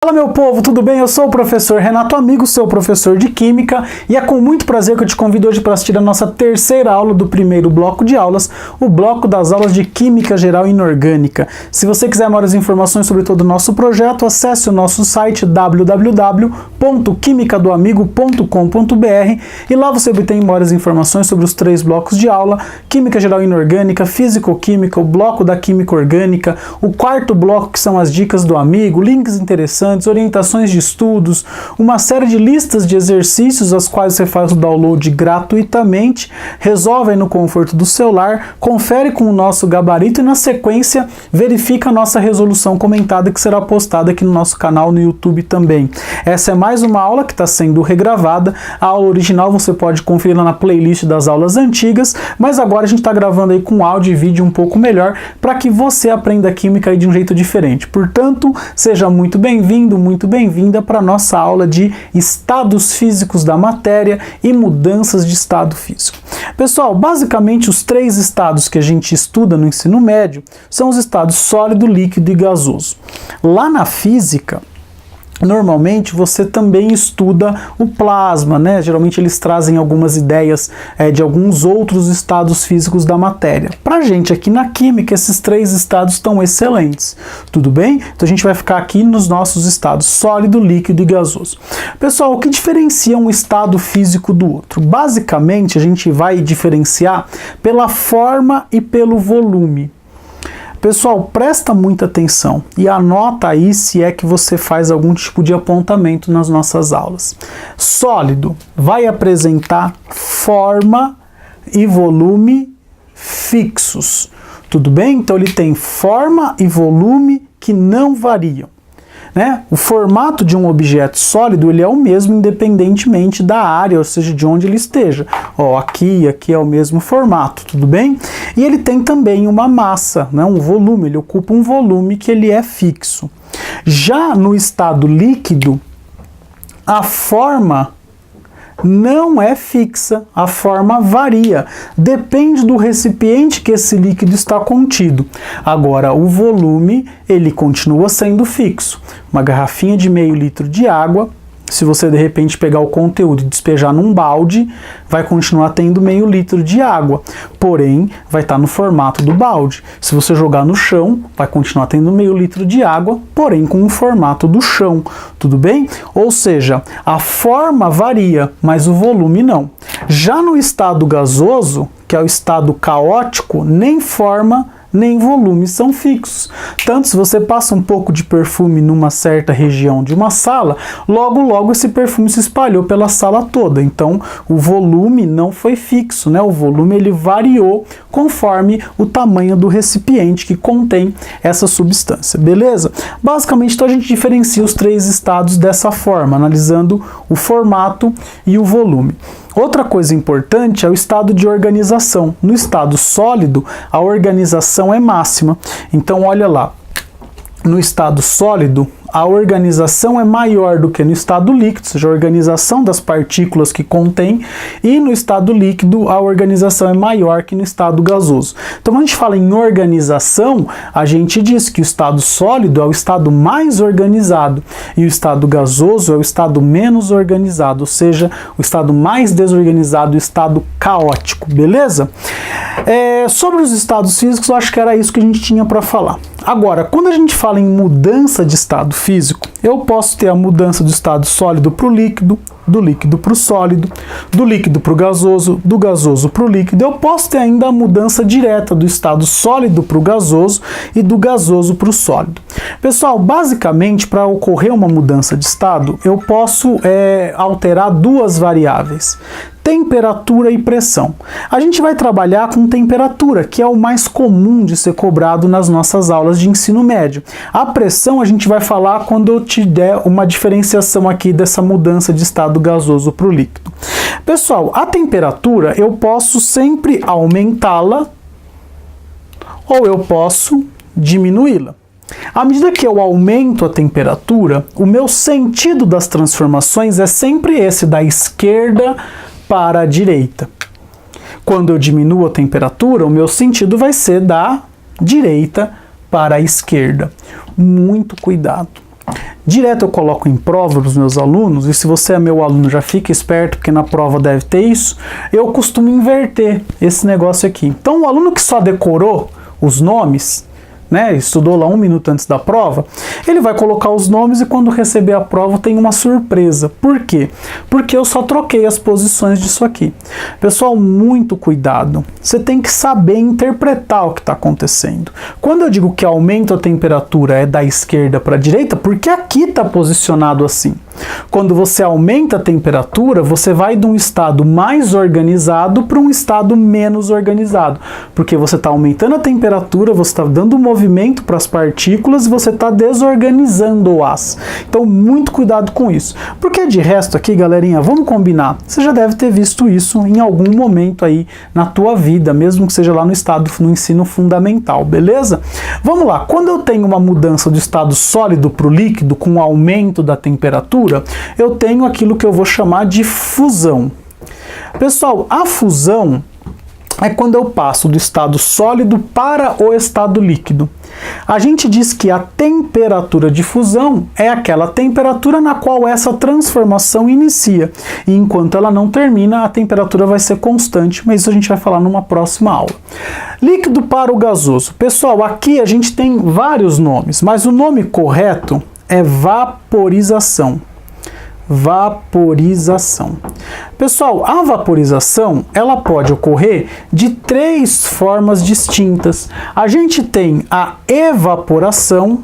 Fala meu povo, tudo bem? Eu sou o professor Renato Amigo, seu professor de Química, e é com muito prazer que eu te convido hoje para assistir a nossa terceira aula do primeiro bloco de aulas, o bloco das aulas de Química Geral e Inorgânica. Se você quiser maiores informações sobre todo o nosso projeto, acesse o nosso site www.quimicadoamigo.com.br e lá você obtém maiores informações sobre os três blocos de aula, Química Geral e Inorgânica, Físico-Química, o bloco da Química Orgânica, o quarto bloco que são as dicas do amigo, links interessantes, orientações de estudos, uma série de listas de exercícios as quais você faz o download gratuitamente, resolve aí no conforto do celular, confere com o nosso gabarito e na sequência verifica a nossa resolução comentada que será postada aqui no nosso canal no YouTube também. Essa é mais uma aula que está sendo regravada, a aula original você pode conferir lá na playlist das aulas antigas, mas agora a gente está gravando aí com áudio e vídeo um pouco melhor para que você aprenda química aí de um jeito diferente. Portanto, seja muito bem-vindo, muito bem-vinda para a nossa aula de estados físicos da matéria e mudanças de estado físico. Pessoal, basicamente os três estados que a gente estuda no ensino médio são os estados sólido, líquido e gasoso. Lá na física, normalmente você também estuda o plasma, né? Geralmente eles trazem algumas ideias de alguns outros estados físicos da matéria. Pra gente aqui na química, esses três estados estão excelentes, tudo bem? Então a gente vai ficar aqui nos nossos estados sólido, líquido e gasoso. Pessoal, o que diferencia um estado físico do outro? Basicamente a gente vai diferenciar pela forma e pelo volume. Pessoal, presta muita atenção e anota aí se é que você faz algum tipo de apontamento nas nossas aulas. Sólido vai apresentar forma e volume fixos, tudo bem? Então ele tem forma e volume que não variam. Né? O formato de um objeto sólido ele é o mesmo independentemente da área, ou seja, de onde ele esteja. Ó, aqui é o mesmo formato, tudo bem? E ele tem também uma massa, né? Um volume, ele ocupa um volume que ele é fixo. Já no estado líquido, a forma não é fixa, a forma varia, depende do recipiente que esse líquido está contido. Agora, o volume, ele continua sendo fixo. Uma garrafinha de meio litro de água, se você de repente pegar o conteúdo e despejar num balde, vai continuar tendo meio litro de água, porém vai estar no formato do balde. Se você jogar no chão, vai continuar tendo meio litro de água, porém com o formato do chão, tudo bem? Ou seja, a forma varia, mas o volume não. Já no estado gasoso, que é o estado caótico, nem forma nem volume são fixos. Tanto se você passa um pouco de perfume numa certa região de uma sala, logo esse perfume se espalhou pela sala toda. Então o volume não foi fixo, né? O volume ele variou conforme o tamanho do recipiente que contém essa substância, beleza? Basicamente, então a gente diferencia os três estados dessa forma, analisando o formato e o volume. Outra coisa importante é o estado de organização. No estado sólido, a organização é máxima. Então, olha lá, no estado sólido, a organização é maior do que no estado líquido, ou seja, a organização das partículas que contém, e no estado líquido a organização é maior que no estado gasoso. Então, quando a gente fala em organização, a gente diz que o estado sólido é o estado mais organizado e o estado gasoso é o estado menos organizado, ou seja, o estado mais desorganizado, o estado caótico, beleza? Sobre os estados físicos, eu acho que era isso que a gente tinha para falar. Agora, quando a gente fala em mudança de estado físico, eu posso ter a mudança do estado sólido para o líquido, do líquido para o sólido, do líquido para o gasoso, do gasoso para o líquido. Eu posso ter ainda a mudança direta do estado sólido para o gasoso e do gasoso para o sólido. Pessoal, basicamente, para ocorrer uma mudança de estado, eu posso alterar duas variáveis: temperatura e pressão. A gente vai trabalhar com temperatura, que é o mais comum de ser cobrado nas nossas aulas de ensino médio. A pressão a gente vai falar quando eu te der uma diferenciação aqui dessa mudança de estado gasoso para o líquido. Pessoal, a temperatura eu posso sempre aumentá-la ou eu posso diminuí-la. À medida que eu aumento a temperatura, o meu sentido das transformações é sempre esse, da esquerda para a direita. Quando eu diminuo a temperatura, o meu sentido vai ser da direita para a esquerda. Muito cuidado. Direto eu coloco em prova para os meus alunos, e se você é meu aluno já fica esperto, porque na prova deve ter isso, eu costumo inverter esse negócio aqui. Então o aluno que só decorou os nomes, né, estudou lá 1 minuto antes da prova, ele vai colocar os nomes e quando receber a prova tem uma surpresa. Por quê? Porque eu só troquei as posições disso aqui. Pessoal, muito cuidado. Você tem que saber interpretar o que está acontecendo. Quando eu digo que aumento a temperatura é da esquerda para a direita, porque aqui está posicionado assim. Quando você aumenta a temperatura, você vai de um estado mais organizado para um estado menos organizado. Porque você está aumentando a temperatura, você está dando movimento para as partículas e você está desorganizando-as. Então, muito cuidado com isso. Porque de resto aqui, galerinha, vamos combinar. Você já deve ter visto isso em algum momento aí na tua vida, mesmo que seja lá no ensino fundamental, beleza? Vamos lá. Quando eu tenho uma mudança do estado sólido para o líquido com o aumento da temperatura, eu tenho aquilo que eu vou chamar de fusão. Pessoal, a fusão é quando eu passo do estado sólido para o estado líquido. A gente diz que a temperatura de fusão é aquela temperatura na qual essa transformação inicia. E enquanto ela não termina, a temperatura vai ser constante, mas isso a gente vai falar numa próxima aula. Líquido para o gasoso. Pessoal, aqui a gente tem vários nomes, mas o nome correto é vaporização. Vaporização. Pessoal, a vaporização, ela pode ocorrer de 3 formas distintas. A gente tem a evaporação,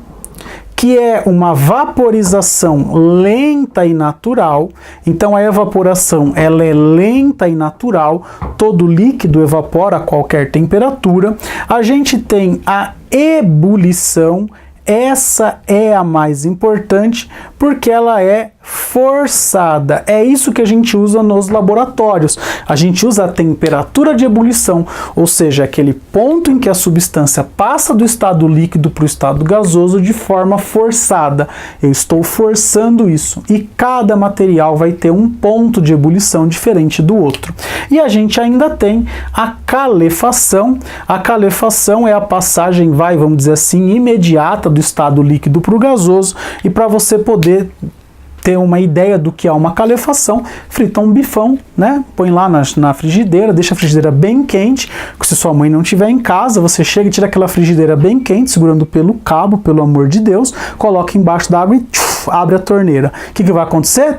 que é uma vaporização lenta e natural. Então a evaporação, ela é lenta e natural, todo líquido evapora a qualquer temperatura. A gente tem a ebulição. Essa é a mais importante porque ela é forçada. É isso que a gente usa nos laboratórios. A gente usa a temperatura de ebulição, ou seja, aquele ponto em que a substância passa do estado líquido para o estado gasoso de forma forçada. Eu estou forçando isso. E cada material vai ter um ponto de ebulição diferente do outro. E a gente ainda tem a calefação. A calefação é a passagem, vamos dizer assim, imediata do estado líquido para o gasoso. E para você poder ter uma ideia do que é uma calefação, frita um bifão, né? Põe lá na frigideira, deixa a frigideira bem quente. Se sua mãe não estiver em casa, você chega e tira aquela frigideira bem quente, segurando pelo cabo, pelo amor de Deus, coloca embaixo da água e abre a torneira. O que vai acontecer?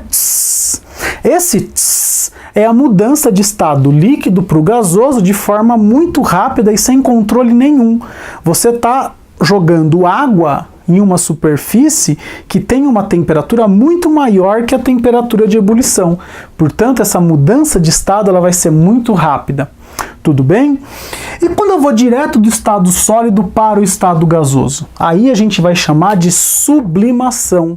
Esse é a mudança de estado líquido para o gasoso de forma muito rápida e sem controle nenhum. Você está jogando água em uma superfície que tem uma temperatura muito maior que a temperatura de ebulição. Portanto, essa mudança de estado ela vai ser muito rápida. Tudo bem? E quando eu vou direto do estado sólido para o estado gasoso? Aí a gente vai chamar de sublimação.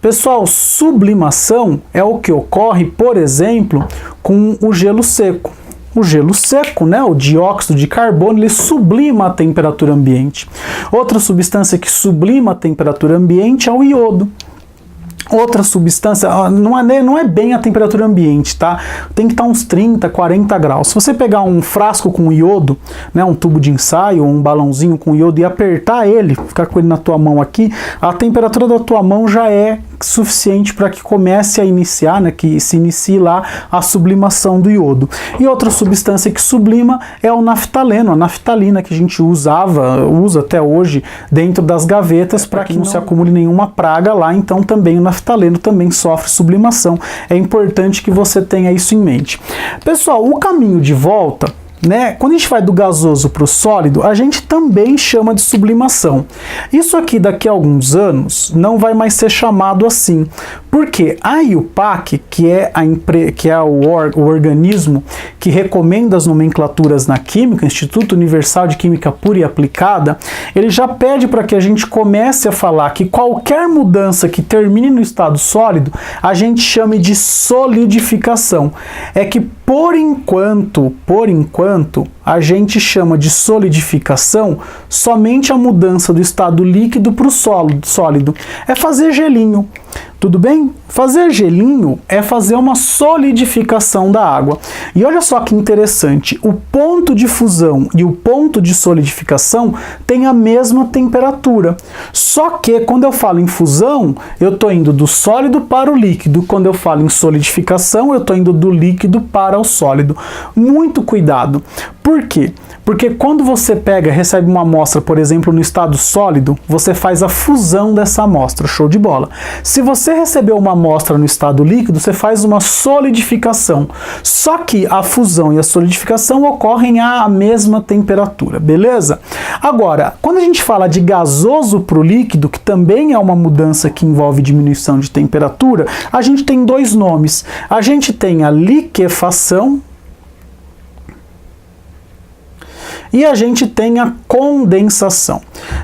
Pessoal, sublimação é o que ocorre, por exemplo, com o gelo seco. O gelo seco, né, o dióxido de carbono, ele sublima a temperatura ambiente. Outra substância que sublima a temperatura ambiente é o iodo. Outra substância, não é bem a temperatura ambiente, tá? Tem que estar uns 30, 40 graus. Se você pegar um frasco com iodo, né, um tubo de ensaio, ou um balãozinho com iodo e apertar ele, ficar com ele na tua mão aqui, a temperatura da tua mão já é suficiente para que comece a iniciar, né, que se inicie lá a sublimação do iodo. E outra substância que sublima é o naftaleno, a naftalina que a gente usa até hoje dentro das gavetas para que não se acumule nenhuma praga lá, então também o naftaleno também sofre sublimação. É importante que você tenha isso em mente. Pessoal, o caminho de volta, né? Quando a gente vai do gasoso para o sólido, a gente também chama de sublimação. Isso aqui daqui a alguns anos não vai mais ser chamado assim, porque a IUPAC, que é o organismo que recomenda as nomenclaturas na química, Instituto Universal de Química Pura e Aplicada, ele já pede para que a gente comece a falar que qualquer mudança que termine no estado sólido, a gente chame de solidificação. É que por enquanto, a gente chama de solidificação somente a mudança do estado líquido para o sólido. É fazer gelinho. Tudo bem? Fazer gelinho é fazer uma solidificação da água. E olha só que interessante, o ponto de fusão e o ponto de solidificação têm a mesma temperatura. Só que quando eu falo em fusão, eu estou indo do sólido para o líquido. Quando eu falo em solidificação, eu estou indo do líquido para o sólido. Muito cuidado. Por quê? Porque quando você recebe uma amostra, por exemplo, no estado sólido, você faz a fusão dessa amostra, show de bola. Se você recebeu uma amostra no estado líquido, você faz uma solidificação. Só que a fusão e a solidificação ocorrem à mesma temperatura, beleza? Agora, quando a gente fala de gasoso para o líquido, que também é uma mudança que envolve diminuição de temperatura, a gente tem dois nomes. A gente tem a liquefação e a gente tem a condensação.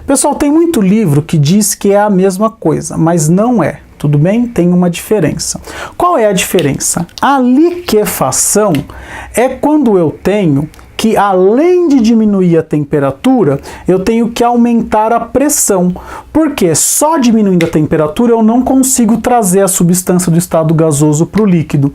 Pessoal, tem muito livro que diz que é a mesma coisa, mas não é. Tudo bem? Tem uma diferença. Qual é a diferença? A liquefação é quando eu tenho que, além de diminuir a temperatura, eu tenho que aumentar a pressão. Porque só diminuindo a temperatura eu não consigo trazer a substância do estado gasoso para o líquido.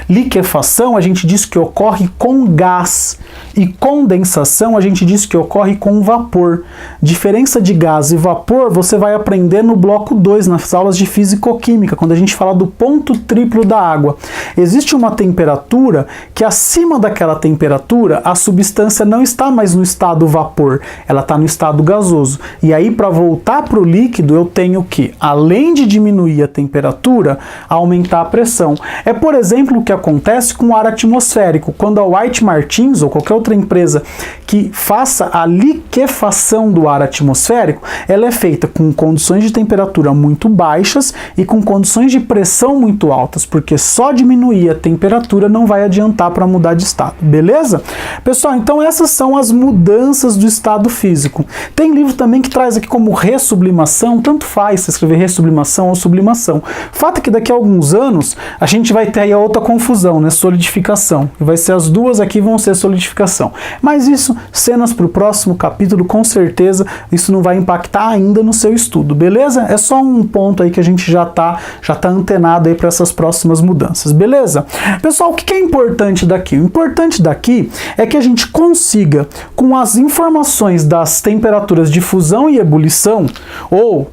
Liquefação a gente diz que ocorre com gás. E condensação a gente diz que ocorre com vapor. Diferença de gás e vapor você vai aprender no bloco 2, nas aulas de físico-química, quando a gente fala do ponto triplo da água. Existe uma temperatura que, acima daquela temperatura, a substância não está mais no estado vapor, ela está no estado gasoso. E aí, para voltar para o líquido, eu tenho que, além de diminuir a temperatura, aumentar a pressão. É, por exemplo, o que acontece com o ar atmosférico. Quando a White Martins ou qualquer outra empresa que faça a liquefação do ar atmosférico, ela é feita com condições de temperatura muito baixas e com condições de pressão muito altas, porque só diminuir a temperatura não vai adiantar para mudar de estado, beleza? Pessoal, então essas são as mudanças do estado físico. Tem livro também que traz aqui como ressublimação, tanto faz se escrever ressublimação ou sublimação. Fato é que daqui a alguns anos a gente vai ter aí a outra confusão, né? Solidificação. E vai ser as duas aqui vão ser solidificação. Mas isso, cenas para o próximo capítulo, com certeza isso não vai impactar ainda no seu estudo, beleza? É só um ponto aí que a gente já tá antenado aí para essas próximas mudanças, beleza? Pessoal, o que é importante daqui? O importante daqui é que a gente consiga, com as informações das temperaturas de fusão e ebulição, ou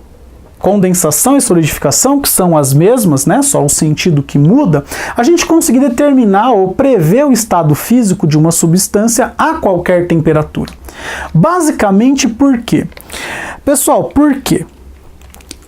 condensação e solidificação, que são as mesmas, né? Só o sentido que muda, a gente conseguir determinar ou prever o estado físico de uma substância a qualquer temperatura. Basicamente, por quê? Pessoal, por quê?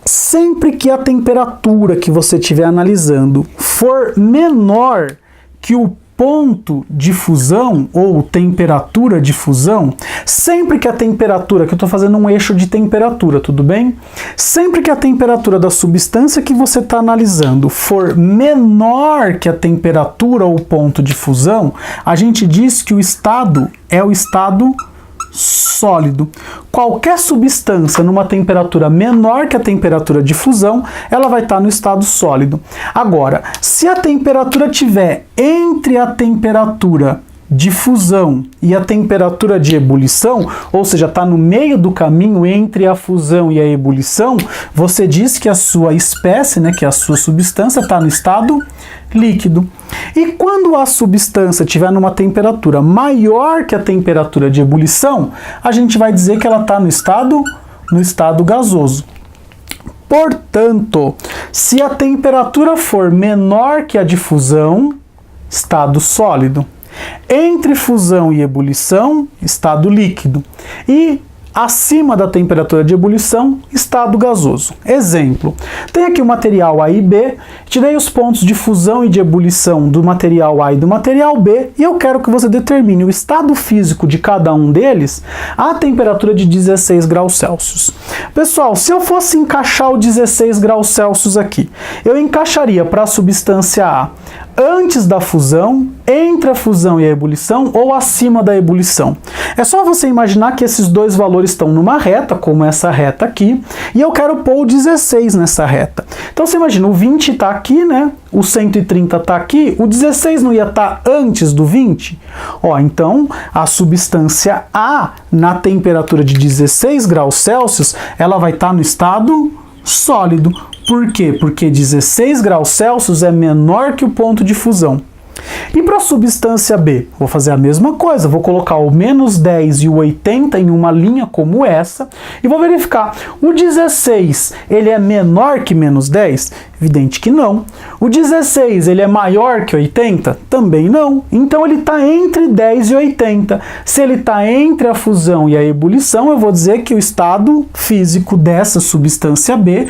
Sempre que a temperatura que você estiver analisando for menor que o ponto de fusão ou temperatura de fusão, sempre que a temperatura, que eu estou fazendo um eixo de temperatura, tudo bem? Sempre que a temperatura da substância que você está analisando for menor que a temperatura ou ponto de fusão, a gente diz que o estado é o estado sólido. Qualquer substância numa temperatura menor que a temperatura de fusão, ela vai estar no estado sólido. Agora, se a temperatura tiver entre a temperatura de fusão e a temperatura de ebulição, ou seja, está no meio do caminho entre a fusão e a ebulição, você diz que a sua espécie, né, que a sua substância está no estado líquido. E quando a substância estiver numa temperatura maior que a temperatura de ebulição, a gente vai dizer que ela está no estado gasoso. Portanto, se a temperatura for menor que a de fusão, estado sólido. Entre fusão e ebulição, estado líquido. E acima da temperatura de ebulição, estado gasoso. Exemplo, tem aqui o material A e B, tirei os pontos de fusão e de ebulição do material A e do material B, e eu quero que você determine o estado físico de cada um deles a temperatura de 16 graus Celsius. Pessoal, se eu fosse encaixar o 16 graus Celsius aqui, eu encaixaria para a substância A antes da fusão, entre a fusão e a ebulição ou acima da ebulição. É só você imaginar que esses dois valores estão numa reta, como essa reta aqui, e eu quero pôr o 16 nessa reta. Então você imagina, o 20 está aqui, né? O 130 está aqui, o 16 não ia estar antes do 20? Ó, então a substância A, na temperatura de 16 graus Celsius, ela vai estar no estado sólido. Por quê? Porque 16 graus Celsius é menor que o ponto de fusão. E para a substância B, vou fazer a mesma coisa, vou colocar o menos 10 e o 80 em uma linha como essa e vou verificar, o 16 ele é menor que menos 10? Evidente que não. O 16 ele é maior que 80? Também não. Então ele está entre 10 e 80. Se ele está entre a fusão e a ebulição, eu vou dizer que o estado físico dessa substância B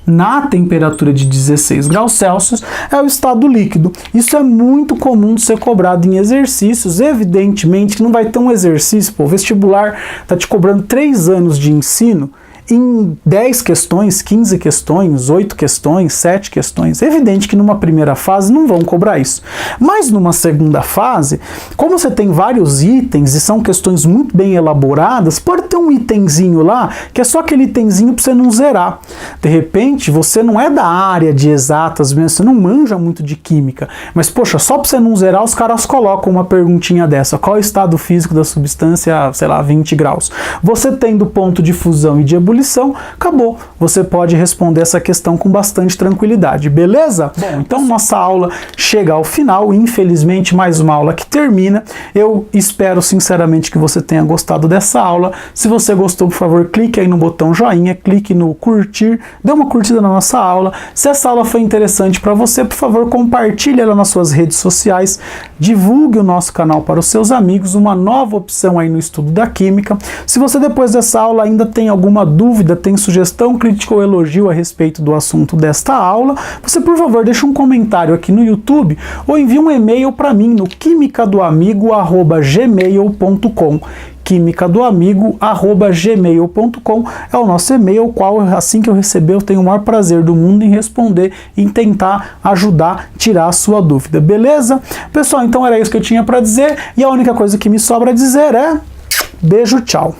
na temperatura de 16 graus Celsius é o estado líquido. Isso é muito comum de ser cobrado em exercícios. Evidentemente que não vai ter um exercício, o vestibular está te cobrando 3 anos de ensino em 10 questões, 15 questões, 8 questões, 7 questões. É evidente que numa primeira fase não vão cobrar isso. Mas numa segunda fase, como você tem vários itens e são questões muito bem elaboradas, pode ter um itemzinho lá que é só aquele itemzinho para você não zerar. De repente, você não é da área de exatas mesmo, você não manja muito de química, mas poxa, só para você não zerar, os caras colocam uma perguntinha dessa: qual é o estado físico da substância, sei lá, 20 graus? Você tendo ponto de fusão e de ebulição, acabou. Você pode responder essa questão com bastante tranquilidade, beleza? Bom, então nossa aula chega ao final, infelizmente mais uma aula que termina. Eu espero sinceramente que você tenha gostado dessa aula. Se você gostou, por favor, clique aí no botão joinha, clique no curtir, dê uma curtida na nossa aula. Se essa aula foi interessante para você, por favor, compartilhe ela nas suas redes sociais, divulgue o nosso canal para os seus amigos, uma nova opção aí no estudo da química. Se você depois dessa aula ainda tem alguma dúvida, tem sugestão, crítica ou elogio a respeito do assunto desta aula, você por favor deixa um comentário aqui no YouTube ou envie um e-mail para mim no quimicadoamigo@gmail.com. quimicadoamigo@gmail.com é o nosso e-mail, o qual assim que eu receber eu tenho o maior prazer do mundo em responder e em tentar ajudar, tirar a sua dúvida, beleza? Pessoal, então era isso que eu tinha para dizer e a única coisa que me sobra dizer é beijo, tchau!